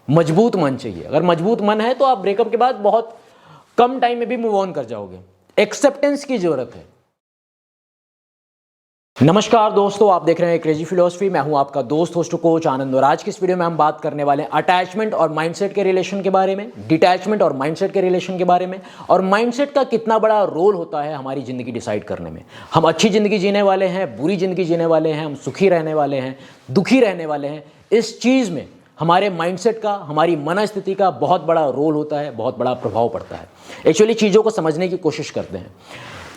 मजबूत मन चाहिए। अगर मजबूत मन है तो आप ब्रेकअप के बाद बहुत कम टाइम में भी मूव ऑन कर जाओगे। एक्सेप्टेंस की जरूरत है। नमस्कार दोस्तों, आप देख रहे हैं क्रेजी फिलॉसफी। मैं हूं आपका दोस्त होस्ट कोच आनंद और आज की इस वीडियो में हम बात करने वाले हैं अटैचमेंट और माइंडसेट के रिलेशन के बारे में, डिटैचमेंट और माइंडसेट के रिलेशन के बारे में, और माइंडसेट का कितना बड़ा रोल होता है हमारी जिंदगी डिसाइड करने में। हम अच्छी जिंदगी जीने वाले हैं, बुरी जिंदगी जीने वाले हैं, हम सुखी रहने वाले हैं, दुखी रहने वाले हैं, इस चीज़ में हमारे माइंडसेट का, हमारी मनस्थिति का बहुत बड़ा रोल होता है, बहुत बड़ा प्रभाव पड़ता है। एक्चुअली चीज़ों को समझने की कोशिश करते हैं।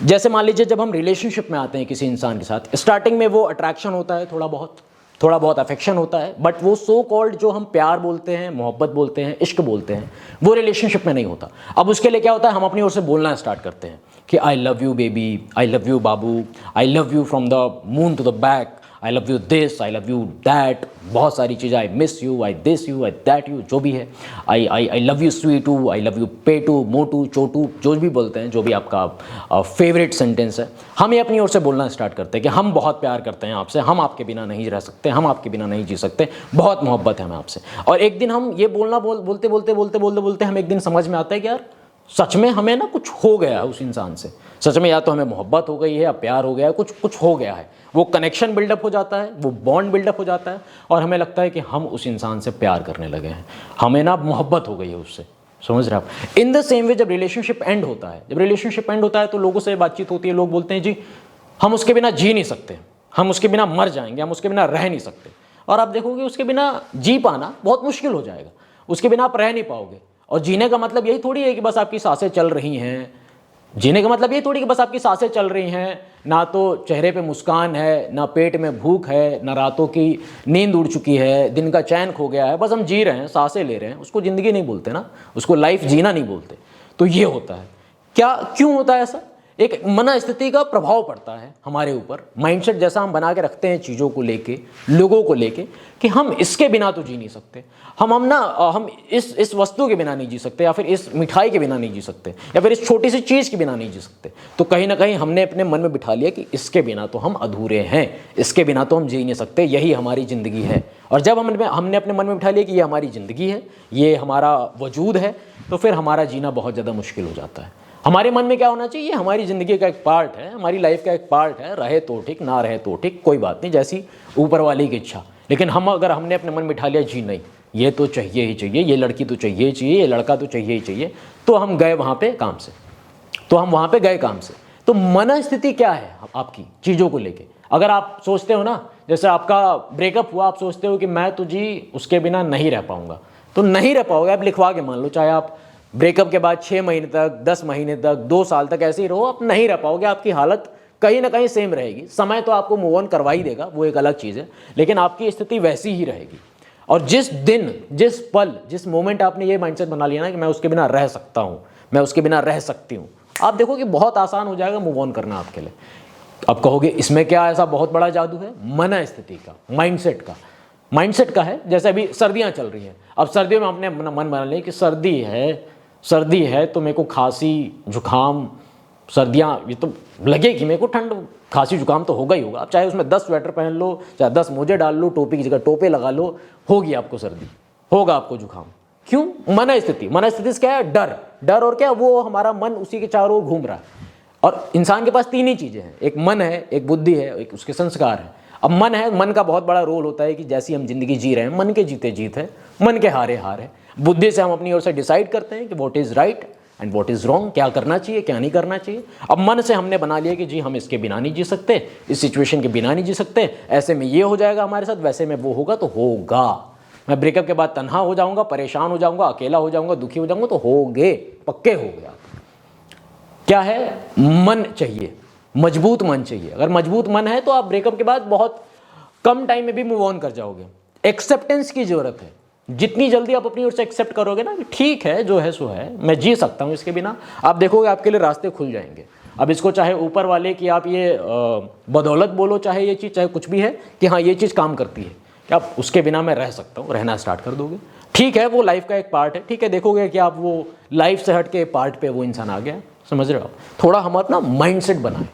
जैसे मान लीजिए जब हम रिलेशनशिप में आते हैं किसी इंसान के साथ, स्टार्टिंग में वो अट्रैक्शन होता है, थोड़ा बहुत अफेक्शन होता है, बट वो सो कॉल्ड जो हम प्यार बोलते हैं, मोहब्बत बोलते हैं, इश्क बोलते हैं, वो रिलेशनशिप में नहीं होता। अब उसके लिए क्या होता है, हम अपनी ओर से बोलना स्टार्ट करते हैं कि I love you baby, I love you babu, I love you from the moon to the back, I love you this, I love you that, बहुत सारी चीज़ें, I miss you, I this you, I that you, जो भी है, I love you स्वीटू, I love you पेटू, मोटू, चोटू, जो भी बोलते हैं, जो भी आपका फेवरेट सेंटेंस है, हम ये अपनी ओर से बोलना स्टार्ट करते हैं कि हम बहुत प्यार करते हैं आपसे, हम आपके बिना नहीं रह सकते, हम आपके बिना नहीं जी सकते, बहुत मोहब्बत है हमें आपसे। और एक दिन हम ये बोलना बोलते हम एक दिन समझ में आता है कि यार सच में हमें ना कुछ हो गया है उस इंसान से, सच में या तो हमें मोहब्बत हो गई है या प्यार हो गया है, कुछ हो गया है, वो कनेक्शन बिल्डअप हो जाता है, वो बॉन्ड बिल्डअप हो जाता है और हमें लगता है कि हम उस इंसान से प्यार करने लगे हैं, हमें ना मोहब्बत हो गई है उससे। समझ रहे आप? इन द सेम वे जब रिलेशनशिप एंड होता है तो लोगों से बातचीत होती है, लोग बोलते हैं जी हम उसके बिना जी नहीं सकते, हम उसके बिना मर जाएंगे, हम उसके बिना रह नहीं सकते। और आप देखोगे उसके बिना जी पाना बहुत मुश्किल हो जाएगा, उसके बिना आप रह नहीं पाओगे। और जीने का मतलब यही थोड़ी है कि बस आपकी सांसें चल रही हैं, जीने का मतलब ये थोड़ी कि बस आपकी सांसें चल रही हैं, ना तो चेहरे पे मुस्कान है, ना पेट में भूख है, ना रातों की नींद उड़ चुकी है, दिन का चैन खो गया है, बस हम जी रहे हैं, सांसें ले रहे हैं, उसको ज़िंदगी नहीं बोलते ना, उसको लाइफ जीना नहीं बोलते। तो ये होता है क्या, क्यों होता है ऐसा? एक मनस्थिति का प्रभाव पड़ता है हमारे ऊपर, माइंडसेट जैसा हम बना के रखते हैं चीज़ों को लेके, लोगों को लेके, कि हम इसके बिना तो जी नहीं सकते, हम इस वस्तु के बिना नहीं जी सकते, या फिर इस मिठाई के बिना नहीं जी सकते, या फिर इस छोटी सी चीज़ के बिना नहीं जी सकते। तो कहीं ना कहीं हमने अपने मन में बिठा लिया कि इसके बिना तो हम अधूरे हैं, इसके बिना तो हम जी नहीं सकते, यही हमारी ज़िंदगी है। और जब हमने अपने मन में बिठा लिया कि ये हमारी ज़िंदगी है, ये हमारा वजूद है, तो फिर हमारा जीना बहुत ज़्यादा मुश्किल हो जाता है। हमारे मन में क्या होना चाहिए, हमारी ज़िंदगी का एक पार्ट है, हमारी लाइफ का एक पार्ट है, रहे तो ठीक, ना रहे तो ठीक, कोई बात नहीं, जैसी ऊपर वाले की इच्छा। लेकिन अगर हमने अपने मन में बिठा लिया जी नहीं, ये तो चाहिए ही चाहिए, ये लड़की तो चाहिए ही चाहिए, ये लड़का तो चाहिए ही चाहिए, तो हम गए वहाँ पे काम से, तो मनस्थिति क्या है आपकी चीज़ों को लेके? अगर आप सोचते हो ना, जैसे आपका ब्रेकअप हुआ, आप सोचते हो कि मैं तो जी उसके बिना नहीं रह पाऊँगा, तो नहीं रह पाओगे। आप लिखवा के मान लो, चाहे आप ब्रेकअप के बाद 6 महीने तक, 10 महीने तक, 2 साल तक ऐसे ही रहो, आप नहीं रह पाओगे, आपकी हालत कहीं ना कहीं सेम रहेगी। समय तो आपको मूव ऑन करवा ही देगा, वो एक अलग चीज़ है, लेकिन आपकी स्थिति वैसी ही रहेगी। और जिस दिन, जिस पल, जिस मोमेंट आपने ये माइंडसेट बना लिया ना कि मैं उसके बिना रह सकता हूँ, मैं उसके बिना रह सकती हूँ, आप देखो कि बहुत आसान हो जाएगा मूव ऑन करना आपके लिए। अब कहोगे इसमें क्या ऐसा बहुत बड़ा जादू है? मनस्थिति का, माइंडसेट का है। जैसे अभी सर्दियाँ चल रही हैं, अब सर्दियों में आपने मन बना लिया कि सर्दी है तो मेरे को खांसी जुकाम, सर्दियाँ ये तो लगेगी मेरे को, ठंड खांसी जुकाम तो होगा ही होगा। आप चाहे उसमें 10 स्वेटर पहन लो, चाहे 10 मोजे डाल लो, टोपी की जगह टोपे लगा लो, होगी आपको सर्दी, होगा आपको जुकाम। क्यों? मनस्थिति से क्या है? डर और क्या, वो हमारा मन उसी के चारों ओर घूम रहा है। और इंसान के पास 3 ही चीज़ें हैं, एक मन है, एक बुद्धि है, एक उसके संस्कार है। अब मन का बहुत बड़ा रोल होता है कि जैसी हम जिंदगी जी रहे हैं, मन के जीते जीत है, मन के हारे हार है। बुद्धि से हम अपनी ओर से डिसाइड करते हैं कि what is right and what is wrong, क्या करना चाहिए, क्या नहीं करना चाहिए। अब मन से हमने बना लिया कि जी हम इसके बिना नहीं जी सकते, इस सिचुएशन के बिना नहीं जी सकते, ऐसे में ये हो जाएगा हमारे साथ, वैसे में वो होगा तो होगा। मैं ब्रेकअप के बाद तन्हा हो जाऊंगा, परेशान हो जाऊंगा, अकेला हो जाऊंगा, दुखी हो जाऊंगा, तो होगे, पक्के हो गया। क्या है? मन चाहिए, मजबूत मन चाहिए। अगर मजबूत मन है तो आप ब्रेकअप के बाद बहुत कम टाइम में भी मूव ऑन कर जाओगे। एक्सेप्टेंस की जरूरत है। जितनी जल्दी आप अपनी ओर से एक्सेप्ट करोगे ना कि ठीक है, जो है सो है, मैं जी सकता हूँ इसके बिना, आप देखोगे आपके लिए रास्ते खुल जाएंगे। अब इसको चाहे ऊपर वाले की आप ये बदौलत बोलो, चाहे ये चीज़, चाहे कुछ भी है कि हाँ ये चीज़ काम करती है, कि आप उसके बिना मैं रह सकता हूँ, रहना स्टार्ट कर दोगे। ठीक है, वो लाइफ का एक पार्ट है, ठीक है, देखोगे कि आप वो लाइफ से हट के पार्ट पे वो इंसान आ गया। समझ रहे हो? थोड़ा हम अपना माइंडसेट बनाएं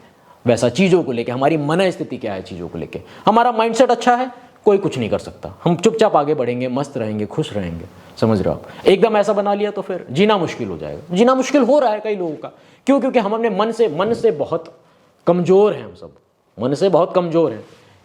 वैसा चीज़ों को लेके, हमारी मनस्थिति क्या है चीज़ों को लेके। हमारा माइंडसेट अच्छा है, कोई कुछ नहीं कर सकता। हम चुपचाप आगे बढ़ेंगे, मस्त रहेंगे, खुश रहेंगे। समझ रहे हो आप? एकदम ऐसा बना लिया तो फिर जीना मुश्किल हो जाएगा। जीना मुश्किल हो रहा है कई लोगों का। क्यों? क्योंकि हम अपने मन से बहुत कमज़ोर हैं। हम सब मन से बहुत कमज़ोर हैं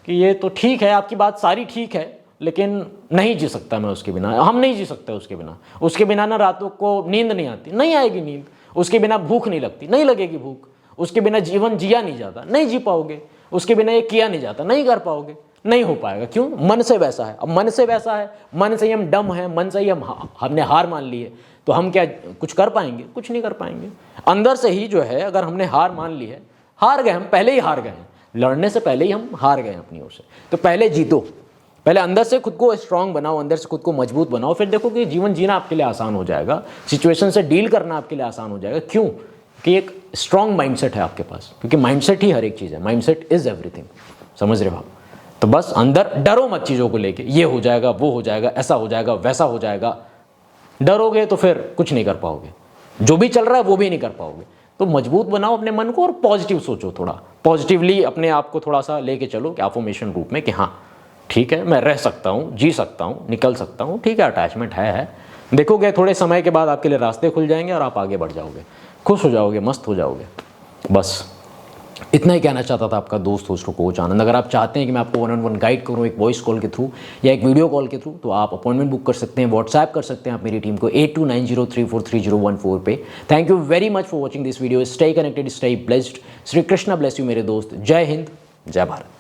कि ये तो ठीक है, आपकी बात सारी ठीक है, लेकिन नहीं जी सकता मैं उसके बिना। हम नहीं जी सकते उसके बिना। उसके बिना ना रातों को नींद नहीं आती, नहीं आएगी नींद। उसके बिना भूख नहीं लगती, नहीं लगेगी भूख। उसके बिना जीवन जिया नहीं जाता, नहीं जी पाओगे। उसके बिना ये किया नहीं जाता, नहीं कर पाओगे, नहीं हो पाएगा। क्यों? मन से वैसा है। अब मन से वैसा है, मन से ही हम डम हैं, मन से ही हमने हार मान ली है, तो हम क्या कुछ कर पाएंगे? कुछ नहीं कर पाएंगे। अंदर से ही जो है, अगर हमने हार मान ली है, हार गए हम, पहले ही हार गए हैं। लड़ने से पहले ही हम हार गए अपनी ओर से। तो पहले जीतो, पहले अंदर से खुद को स्ट्रांग बनाओ, अंदर से खुद को मजबूत बनाओ, फिर देखो कि जीवन जीना आपके लिए आसान हो जाएगा, सिचुएशन से डील करना आपके लिए आसान हो जाएगा। क्यों? कि एक स्ट्रांग माइंडसेट है आपके पास, क्योंकि माइंडसेट ही हर एक चीज़ है। Mindset is everything. समझ रहे हो आप? तो बस अंदर डरो मत चीज़ों को लेके, ये हो जाएगा, वो हो जाएगा, ऐसा हो जाएगा, वैसा हो जाएगा। डरोगे तो फिर कुछ नहीं कर पाओगे, जो भी चल रहा है वो भी नहीं कर पाओगे। तो मजबूत बनाओ अपने मन को और पॉजिटिव सोचो, थोड़ा पॉजिटिवली अपने आप को थोड़ा सा लेके चलो कि अफर्मेशन रूप में कि हाँ ठीक है, मैं रह सकता हूँ, जी सकता हूँ, निकल सकता हूँ। ठीक है, अटैचमेंट है। देखोगे थोड़े समय के बाद आपके लिए रास्ते खुल जाएंगे और आप आगे बढ़ जाओगे, खुश हो जाओगे, मस्त हो जाओगे। बस इतना ही कहना चाहता था आपका दोस्त होस्ट कोच आनंद। अगर आप चाहते हैं कि मैं आपको 1-on-1 गाइड करूं एक वॉइस कॉल के थ्रू या एक वीडियो कॉल के थ्रू, तो आप अपॉइंटमेंट बुक कर सकते हैं, व्हाट्सएप कर सकते हैं आप मेरी टीम को 8290343014 पे। Thank you very much for watching this video. Stay connected, stay blessed. Shri Krishna bless you मेरे दोस्त। जय हिंद, जय भारत।